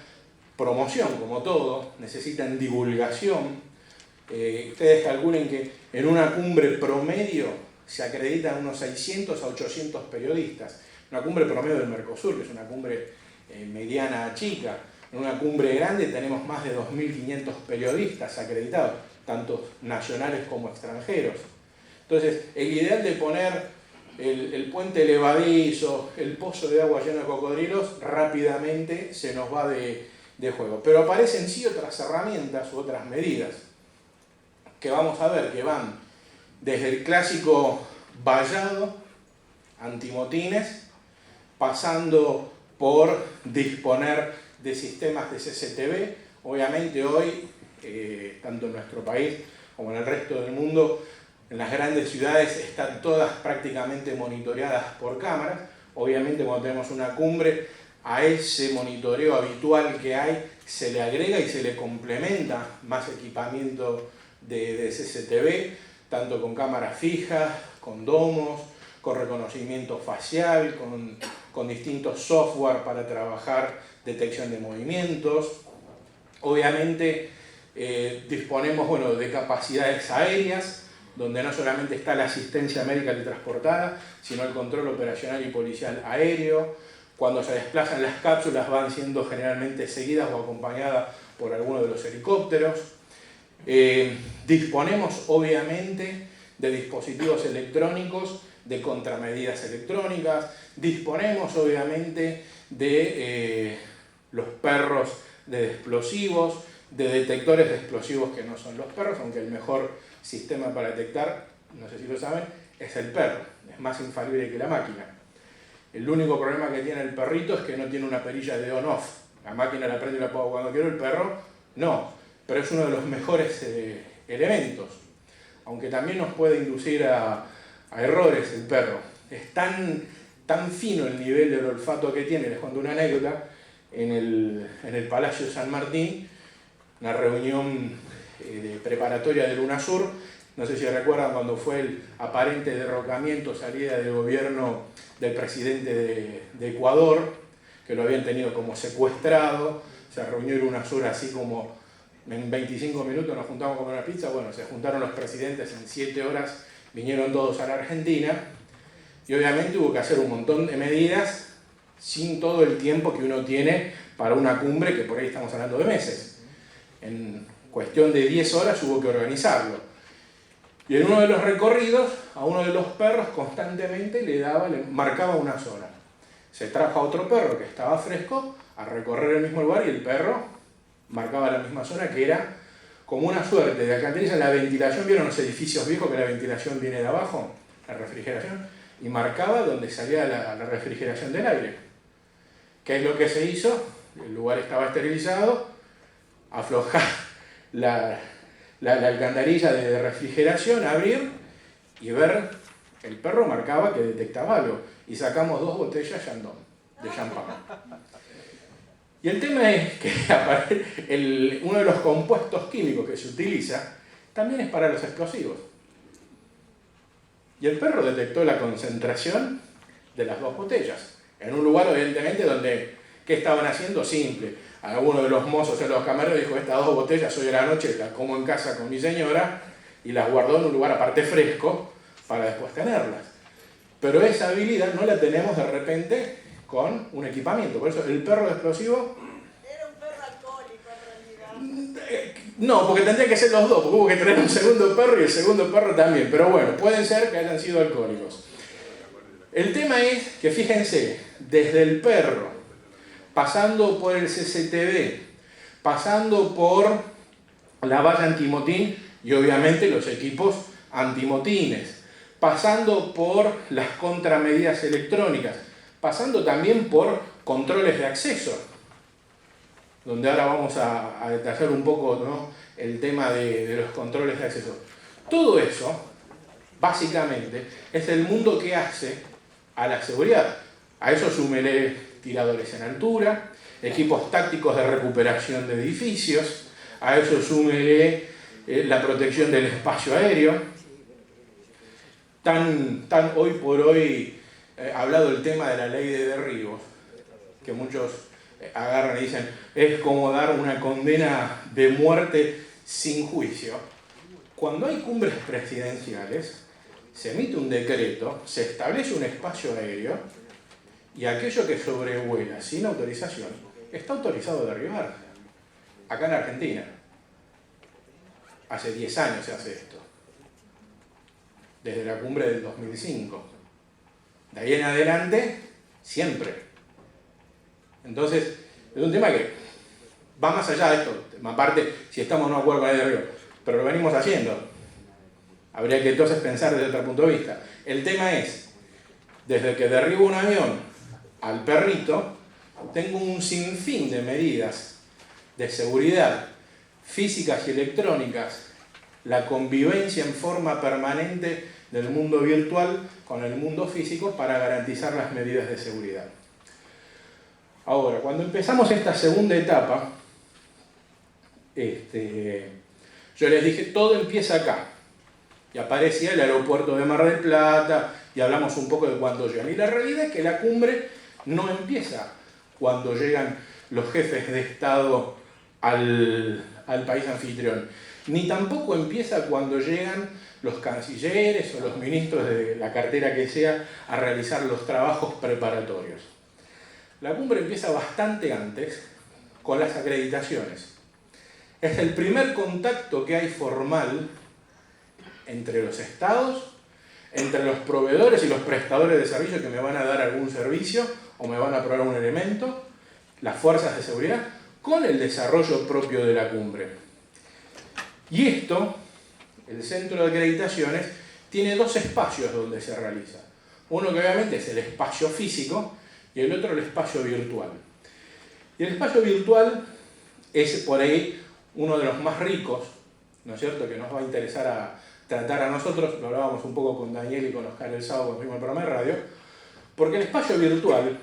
promoción, como todo, necesitan divulgación. Ustedes calculen que en una cumbre promedio se acreditan unos 600 a 800 periodistas. Una cumbre promedio del Mercosur, que es una cumbre mediana chica. En una cumbre grande tenemos más de 2.500 periodistas acreditados, tanto nacionales como extranjeros. Entonces, el ideal de poner el puente levadizo, el pozo de agua lleno de cocodrilos, rápidamente se nos va de juego. Pero aparecen sí otras herramientas u otras medidas que vamos a ver que van desde el clásico vallado, antimotines, pasando por disponer de sistemas de CCTV. Obviamente hoy, tanto en nuestro país como en el resto del mundo, en las grandes ciudades están todas prácticamente monitoreadas por cámaras. Obviamente cuando tenemos una cumbre, a ese monitoreo habitual que hay se le agrega y se le complementa más equipamiento de CCTV, tanto con cámaras fijas, con domos, con reconocimiento facial, con distintos software para trabajar detección de movimientos. Obviamente disponemos de capacidades aéreas, donde no solamente está la asistencia médica teletransportada, sino el control operacional y policial aéreo. Cuando se desplazan las cápsulas van siendo generalmente seguidas o acompañadas por alguno de los helicópteros. Disponemos obviamente de dispositivos electrónicos, de contramedidas electrónicas, disponemos obviamente de los perros de explosivos, de detectores de explosivos que no son los perros, aunque el mejor sistema para detectar, no sé si lo saben, es el perro, es más infalible que la máquina. El único problema que tiene el perrito es que no tiene una perilla de on-off. La máquina la prende y la apago cuando quiero, el perro no, pero es uno de los mejores elementos, aunque también nos puede inducir a errores el perro. Es tan fino el nivel del olfato que tiene. Les cuento una anécdota. En el Palacio San Martín, una reunión preparatoria del UNASUR, no sé si recuerdan cuando fue el aparente derrocamiento, salida del gobierno del presidente de Ecuador, que lo habían tenido como secuestrado. Se reunió el UNASUR así como en 25 minutos nos juntamos a comer una pizza. Bueno, se juntaron los presidentes en 7 horas, vinieron todos a la Argentina y obviamente hubo que hacer un montón de medidas sin todo el tiempo que uno tiene para una cumbre, que por ahí estamos hablando de meses. En cuestión de 10 horas hubo que organizarlo. Y en uno de los recorridos, a uno de los perros constantemente le marcaba una zona. Se trajo a otro perro que estaba fresco a recorrer el mismo lugar y el perro marcaba la misma zona, que era como una suerte de alcantarilla. La ventilación, ¿vieron los edificios viejos que la ventilación viene de abajo? La refrigeración. Y marcaba donde salía la refrigeración del aire. ¿Qué es lo que se hizo? El lugar estaba esterilizado, aflojar la alcantarilla de refrigeración, abrir y ver, el perro marcaba que detectaba algo. Y sacamos 2 botellas de champán. Y el tema es que uno de los compuestos químicos que se utiliza también es para los explosivos. Y el perro detectó la concentración de las 2 botellas. En un lugar, evidentemente, donde, ¿qué estaban haciendo? Simple. Alguno de los mozos en los camareros dijo: estas 2 botellas hoy de la noche las como en casa con mi señora, y las guardó en un lugar aparte fresco para después tenerlas. Pero esa habilidad no la tenemos de repente con un equipamiento. Por eso el perro de explosivo... Era un perro alcohólico en realidad. No, porque tendría que ser los 2, porque hubo que tener un segundo perro y el segundo perro también. Pero bueno, pueden ser que hayan sido alcohólicos. El tema es que, fíjense, desde el perro, pasando por el CCTV, pasando por la valla antimotín y obviamente los equipos antimotines, pasando por las contramedidas electrónicas, pasando también por controles de acceso, donde ahora vamos a detallar un poco, ¿no?, el tema de los controles de acceso. Todo eso, básicamente, es el mundo que hace a la seguridad. A eso súmele tiradores en altura, equipos tácticos de recuperación de edificios, a eso súmele la protección del espacio aéreo. tan hoy por hoy hablado el tema de la ley de derribos, que muchos agarran y dicen, es como dar una condena de muerte sin juicio. Cuando hay cumbres presidenciales, se emite un decreto, se establece un espacio aéreo y aquello que sobrevuela sin autorización está autorizado a derribarse. Acá en Argentina, hace 10 años se hace esto, desde la cumbre del 2005. De ahí en adelante, siempre. Entonces, es un tema que va más allá de esto. Aparte, si estamos no de acuerdo con el derribo, pero lo venimos haciendo. Habría que entonces pensar desde otro punto de vista. El tema es, desde que derribo un avión al perrito, tengo un sinfín de medidas de seguridad físicas y electrónicas, la convivencia en forma permanente del mundo virtual con el mundo físico para garantizar las medidas de seguridad. Ahora, cuando empezamos esta segunda etapa, yo les dije, todo empieza acá. Y aparecía el aeropuerto de Mar del Plata, y hablamos un poco de cuándo llegan. Y la realidad es que la cumbre no empieza cuando llegan los jefes de Estado al país anfitrión, ni tampoco empieza cuando llegan los cancilleres o los ministros de la cartera que sea a realizar los trabajos preparatorios. La cumbre empieza bastante antes con las acreditaciones. Es el primer contacto que hay formal entre los estados, entre los proveedores y los prestadores de servicios que me van a dar algún servicio o me van a proveer un elemento, las fuerzas de seguridad, con el desarrollo propio de la cumbre. Y esto, el centro de acreditaciones, tiene dos espacios donde se realiza. Uno que obviamente es el espacio físico y el otro el espacio virtual. Y el espacio virtual es por ahí uno de los más ricos, ¿no es cierto?, que nos va a interesar a tratar a nosotros. Lo hablábamos un poco con Daniel y con Oscar el sábado cuando fuimos al programa de radio, porque el espacio virtual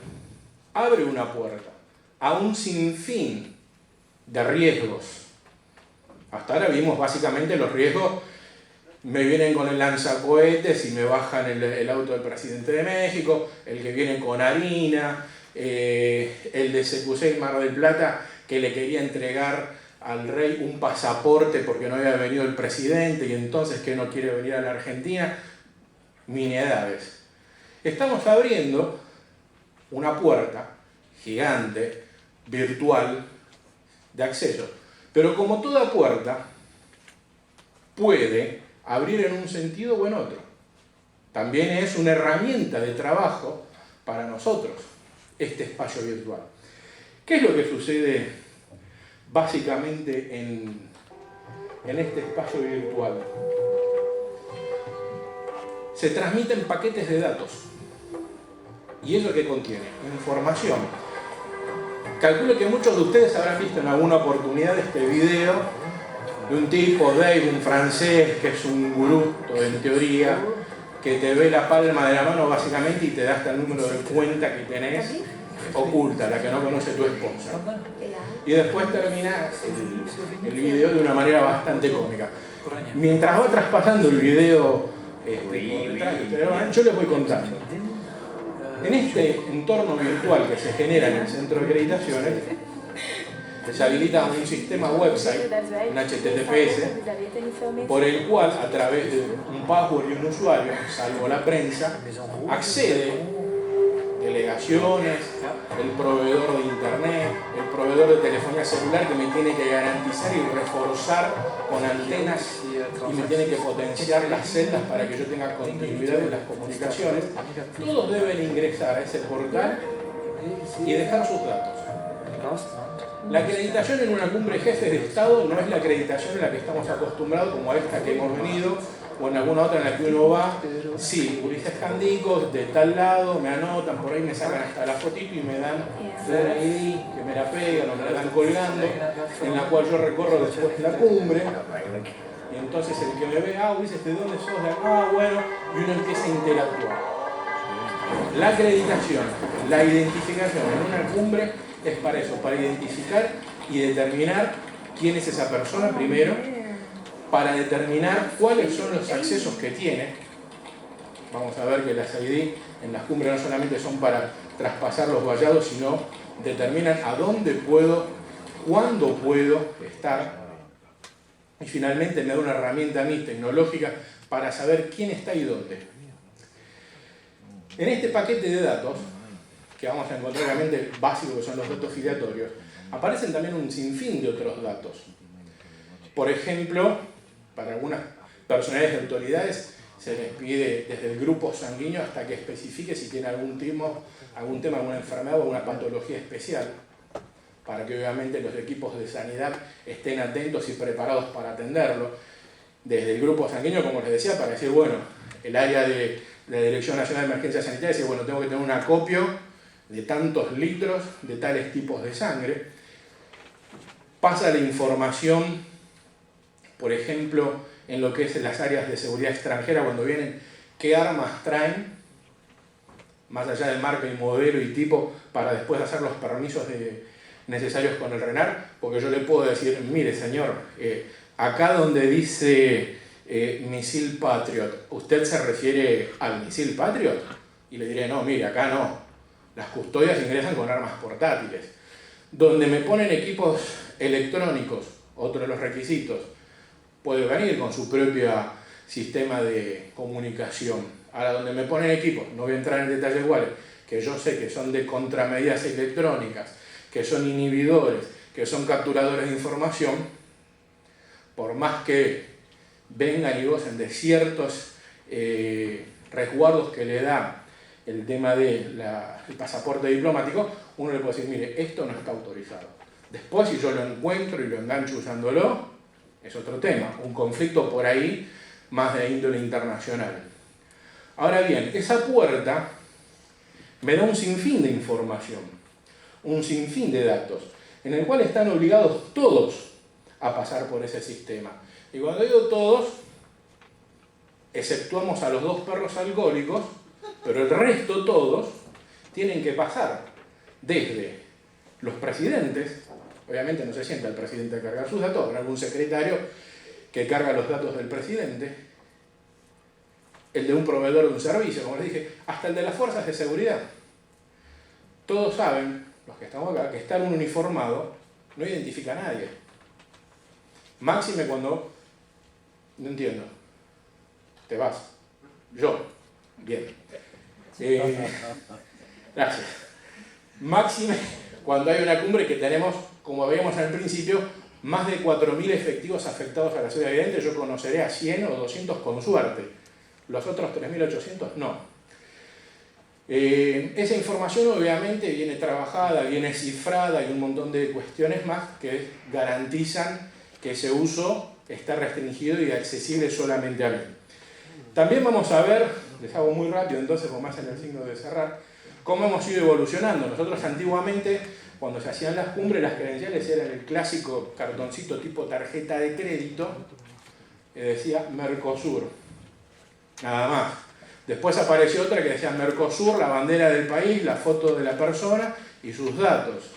abre una puerta a un sinfín de riesgos. Hasta ahora vimos básicamente los riesgos, me vienen con el lanzacohetes y me bajan el auto del presidente de México, el que viene con harina, el de CQC Mar del Plata que le quería entregar al rey un pasaporte porque no había venido el presidente y entonces que no quiere venir a la Argentina, miniedades. Estamos abriendo una puerta gigante, virtual, de acceso. Pero como toda puerta, puede abrir en un sentido o en otro. También es una herramienta de trabajo para nosotros, este espacio virtual. ¿Qué es lo que sucede básicamente en este espacio virtual? Se transmiten paquetes de datos. ¿Y eso qué contiene? Información. Calculo que muchos de ustedes habrán visto en alguna oportunidad este video de un tipo, Dave, un francés, que es un gurú en teoría, que te ve la palma de la mano básicamente y te da hasta el número de cuenta que tenés oculta, la que no conoce tu esposa. Y después termina el video de una manera bastante cómica. Mientras va traspasando el video, yo les voy contando. En este entorno virtual que se genera en el centro de acreditaciones, se habilita un sistema website, un HTTPS, por el cual, a través de un password y un usuario, salvo la prensa, accede delegaciones, el proveedor de internet, el proveedor de telefonía celular que me tiene que garantizar y reforzar con antenas y me tiene que potenciar las celdas para que yo tenga continuidad en las comunicaciones. Todos deben ingresar a ese portal y dejar sus datos. La acreditación en una cumbre de jefes de Estado no es la acreditación en la que estamos acostumbrados, como esta que hemos venido, o en alguna otra en la que uno va. Sí, Ulises Candicos, de tal lado, me anotan, por ahí me sacan hasta la fotito y me dan una ID, que me la pegan o me la dan colgando, en la cual yo recorro después la cumbre. Y entonces el que me ve, Ulises, ¿de dónde sos? Bueno, y uno empieza a interactuar. La acreditación, la identificación en una cumbre es para eso, para identificar y determinar quién es esa persona primero, para determinar cuáles son los accesos que tiene vamos a ver que las ID en las cumbres no solamente son para traspasar los vallados, sino determinan a dónde puedo, cuándo puedo estar. Y finalmente me da una herramienta a mí tecnológica para saber quién está y dónde. En este paquete de datos, que vamos a encontrar realmente básico, que son los datos filiatorios, aparecen también un sinfín de otros datos. Por ejemplo, para algunas personalidades de autoridades se les pide desde el grupo sanguíneo hasta que especifique si tiene algún tema, alguna enfermedad o alguna patología especial, para que obviamente los equipos de sanidad estén atentos y preparados para atenderlo. Desde el grupo sanguíneo, como les decía, para decir, bueno, el área de la Dirección Nacional de Emergencias Sanitarias dice, bueno, tengo que tener un acopio de tantos litros de tales tipos de sangre. Pasa la información, por ejemplo, en lo que es las áreas de seguridad extranjera, cuando vienen, qué armas traen, más allá de marca y modelo y tipo, para después hacer los permisos necesarios con el RENAR, porque yo le puedo decir, mire señor, acá donde dice misil Patriot, ¿usted se refiere al misil Patriot? Y le diré, no, mire, acá no, las custodias ingresan con armas portátiles. Donde me ponen equipos electrónicos, otro de los requisitos, puede venir con su propio sistema de comunicación. Ahora, donde me ponen equipos, no voy a entrar en detalles iguales, que yo sé que son de contramedidas electrónicas, que son inhibidores, que son capturadores de información, por más que vengan y gocen de ciertos resguardos que le da el tema del pasaporte diplomático, uno le puede decir, mire, esto no está autorizado. Después, si yo lo encuentro y lo engancho usándolo, es otro tema, un conflicto por ahí más de índole internacional. Ahora bien, esa puerta me da un sinfín de información, un sinfín de datos, en el cual están obligados todos a pasar por ese sistema. Y cuando digo todos, exceptuamos a los 2 perros alcohólicos, pero el resto todos tienen que pasar desde los presidentes. Obviamente no se sienta el presidente a cargar sus datos, habrá algún secretario que carga los datos del presidente, el de un proveedor de un servicio, como les dije, hasta el de las fuerzas de seguridad. Todos saben, los que estamos acá, que estar un uniformado no identifica a nadie. Máxime cuando, no entiendo, te vas. Yo, bien. Gracias. Máxime cuando hay una cumbre que tenemos, como veíamos al principio, más de 4.000 efectivos afectados a la ciudad. Evidente, yo conoceré a 100 o 200 con suerte. Los otros 3.800 no. Esa información obviamente viene trabajada, viene cifrada y un montón de cuestiones más que garantizan que ese uso está restringido y accesible solamente a mí. También vamos a ver, les hago muy rápido entonces, con más en el signo de cerrar, cómo hemos ido evolucionando. Nosotros antiguamente, cuando se hacían las cumbres, las credenciales eran el clásico cartoncito tipo tarjeta de crédito, que decía Mercosur, nada más. Después apareció otra que decía Mercosur, la bandera del país, la foto de la persona y sus datos,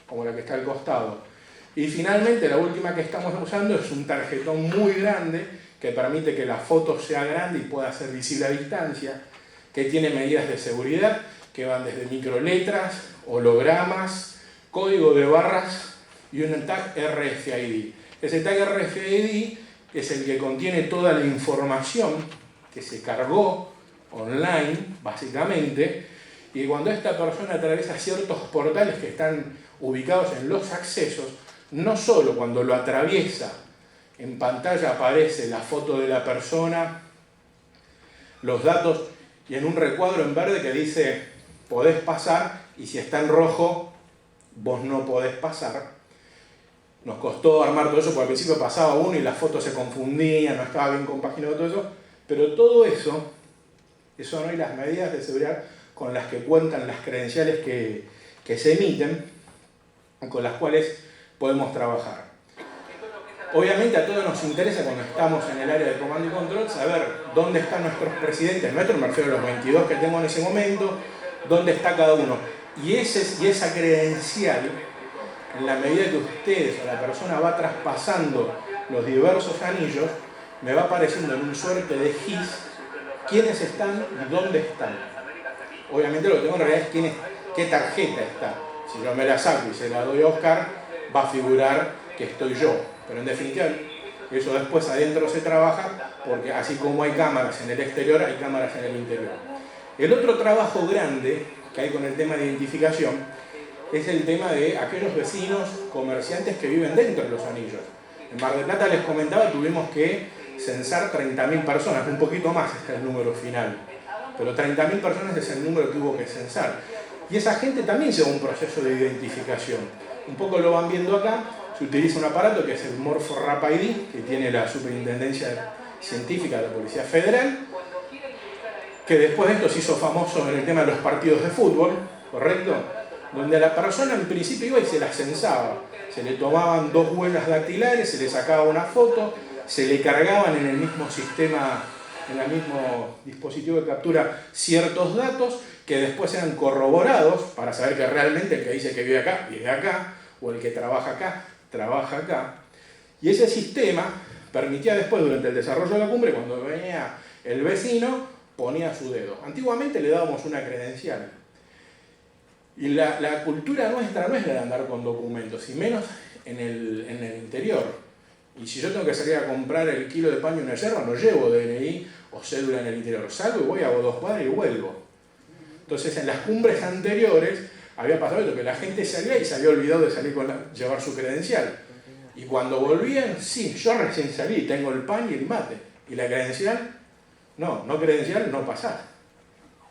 como la que está al costado. Y finalmente la última que estamos usando es un tarjetón muy grande que permite que la foto sea grande y pueda ser visible a distancia, que tiene medidas de seguridad que van desde microletras, hologramas, código de barras y un tag RFID. Ese tag RFID es el que contiene toda la información que se cargó online, básicamente, y cuando esta persona atraviesa ciertos portales que están ubicados en los accesos, no solo cuando lo atraviesa, en pantalla aparece la foto de la persona, los datos, y en un recuadro en verde que dice podés pasar, y si está en rojo, vos no podés pasar. Nos costó armar todo eso, porque al principio pasaba uno y las fotos se confundían, no estaba bien compaginado todo eso, pero todo eso son hoy las medidas de seguridad con las que cuentan las credenciales que se emiten, con las cuales podemos trabajar. Obviamente a todos nos interesa cuando estamos en el área de comando y control saber dónde están nuestros presidentes nuestros, me refiero a los 22 que tengo en ese momento, dónde está cada uno. Y esa credencial, en la medida que ustedes o la persona va traspasando los diversos anillos, me va apareciendo en un suerte de GIS quiénes están y dónde están. Obviamente lo que tengo en realidad es qué tarjeta está. Si yo me la saco y se la doy a Oscar, va a figurar que estoy yo. Pero en definitiva, eso después adentro se trabaja, porque así como hay cámaras en el exterior, hay cámaras en el interior. El otro trabajo grande que hay con el tema de identificación es el tema de aquellos vecinos, comerciantes que viven dentro de los anillos. En Mar del Plata, les comentaba, tuvimos que censar 30.000 personas, un poquito más es el número final, pero 30.000 personas es el número que hubo que censar. Y esa gente también lleva un proceso de identificación. Un poco lo van viendo acá, se utiliza un aparato que es el Morpho Rap ID, que tiene la Superintendencia Científica de la Policía Federal, que después de esto se hizo famoso en el tema de los partidos de fútbol, ¿correcto? Donde la persona en principio iba y se la censaba. Se le tomaban 2 huellas dactilares, se le sacaba una foto, se le cargaban en el mismo sistema, en el mismo dispositivo de captura ciertos datos que después eran corroborados para saber que realmente el que dice que vive acá, o el que trabaja acá. Y ese sistema permitía después, durante el desarrollo de la cumbre, cuando venía el vecino, ponía su dedo. Antiguamente le dábamos una credencial. Y la cultura nuestra no es la de andar con documentos, y menos en el interior. Y si yo tengo que salir a comprar el kilo de pan y una yerba, no llevo DNI o cédula en el interior. Salgo y voy, hago 2 cuadras y vuelvo. Entonces, en las cumbres anteriores había pasado esto, que la gente salía y se había olvidado de salir llevar su credencial. Y cuando volvían, sí, yo recién salí, tengo el pan y el mate. ¿Y la credencial? No credencial, no pasar.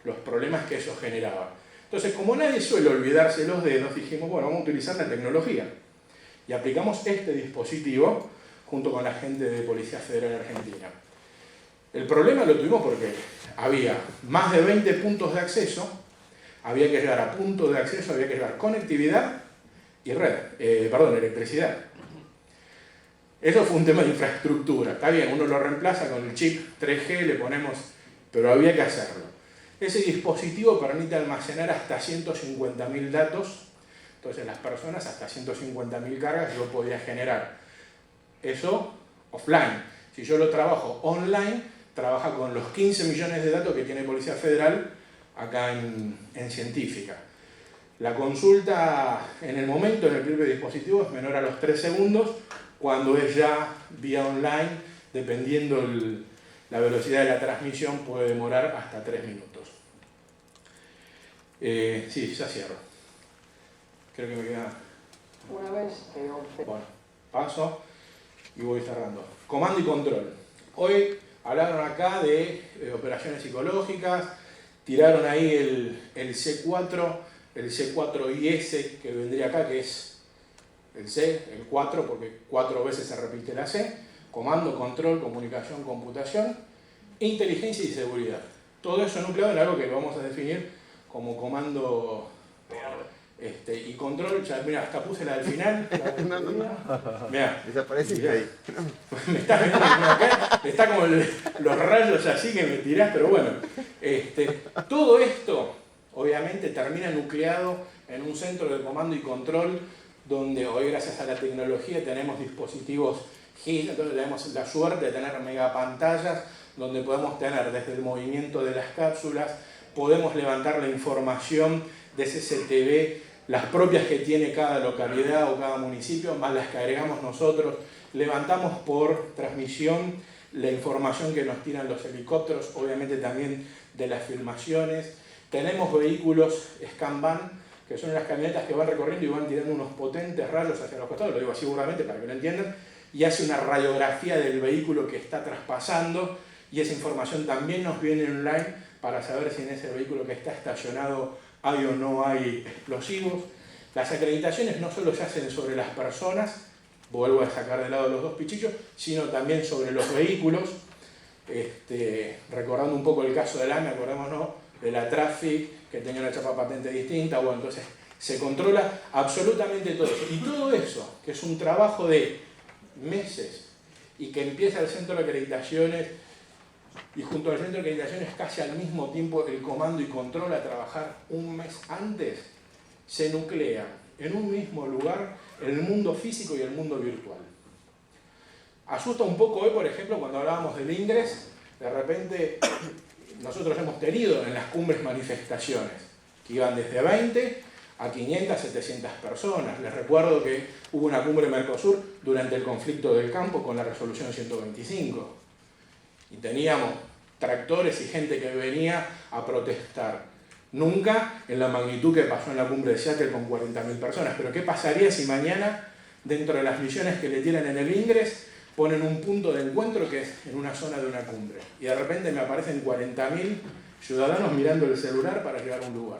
Los problemas que eso generaba. Entonces, como nadie suele olvidarse los dedos, dijimos, bueno, vamos a utilizar la tecnología. Y aplicamos este dispositivo junto con la gente de Policía Federal Argentina. El problema lo tuvimos porque había más de 20 puntos de acceso, había que llegar a puntos de acceso, había que llevar conectividad y electricidad. Eso fue un tema de infraestructura. Está bien, uno lo reemplaza con el chip 3G, le ponemos, pero había que hacerlo. Ese dispositivo permite almacenar hasta 150.000 datos, entonces las personas hasta 150.000 cargas yo podía generar. Eso offline. Si yo lo trabajo online, trabaja con los 15 millones de datos que tiene Policía Federal acá en Científica. La consulta en el momento, en el propio dispositivo, es menor a los 3 segundos, cuando es ya vía online, dependiendo la velocidad de la transmisión, puede demorar hasta 3 minutos. Sí, ya cierro. Creo que me queda... Una vez Bueno, paso y voy cerrando. Comando y control. Hoy hablaron acá de operaciones psicológicas, tiraron ahí el C4, el C4IS que vendría acá, que es el C, el 4, porque 4 veces se repite la C, comando, control, comunicación, computación, inteligencia y seguridad. Todo eso nucleado en algo que vamos a definir como comando y control. Ya, mira, hasta puse la del final. Mira, Desapareciste ahí. me está viendo acá, está como los rayos así que me tirás, pero bueno. Todo esto, obviamente, termina nucleado en un centro de comando y control, donde hoy, gracias a la tecnología, tenemos dispositivos GIS, entonces tenemos la suerte de tener megapantallas, donde podemos tener desde el movimiento de las cápsulas, podemos levantar la información de CCTV, las propias que tiene cada localidad o cada municipio, más las que agregamos nosotros. Levantamos por transmisión la información que nos tiran los helicópteros, obviamente también de las filmaciones. Tenemos vehículos Scanvan, que son las camionetas que van recorriendo y van tirando unos potentes rayos hacia los costados, lo digo así seguramente para que lo entiendan, y hace una radiografía del vehículo que está traspasando, y esa información también nos viene online para saber si en ese vehículo que está estacionado hay o no hay explosivos. Las acreditaciones no solo se hacen sobre las personas, vuelvo a sacar de lado los 2 pichichos, sino también sobre los vehículos. Recordando un poco el caso del AME, acordémonos de la Traffic, que tenía una chapa patente distinta, bueno, entonces se controla absolutamente todo eso. Y todo eso, que es un trabajo de meses, y que empieza el centro de acreditaciones, y junto al centro de acreditaciones casi al mismo tiempo el comando y control a trabajar un mes antes, se nuclea en un mismo lugar el mundo físico y el mundo virtual. Asusta un poco hoy, por ejemplo, cuando hablábamos del ingreso, de repente nosotros hemos tenido en las cumbres manifestaciones que iban desde 20 a 500, 700 personas. Les recuerdo que hubo una cumbre Mercosur durante el conflicto del campo con la resolución 125 y teníamos tractores y gente que venía a protestar. Nunca en la magnitud que pasó en la cumbre de Seattle con 40.000 personas. Pero ¿qué pasaría si mañana, dentro de las misiones que le tienen en el Ingres, ponen un punto de encuentro que es en una zona de una cumbre? Y de repente me aparecen 40.000 ciudadanos mirando el celular para llegar a un lugar.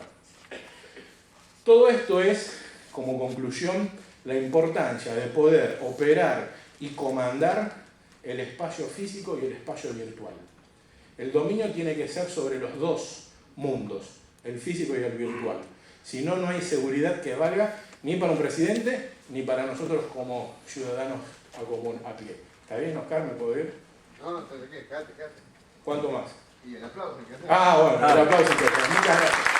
Todo esto es, como conclusión, la importancia de poder operar y comandar el espacio físico y el espacio virtual. El dominio tiene que ser sobre los dos mundos, el físico y el virtual. Si no, no hay seguridad que valga ni para un presidente ni para nosotros como ciudadanos a pie. ¿Está bien, Oscar? ¿Me puedo ir? No, estás aquí, quédate. ¿Cuánto más? Y el aplauso hay que hacer. Bueno, el aplauso. Muchas gracias.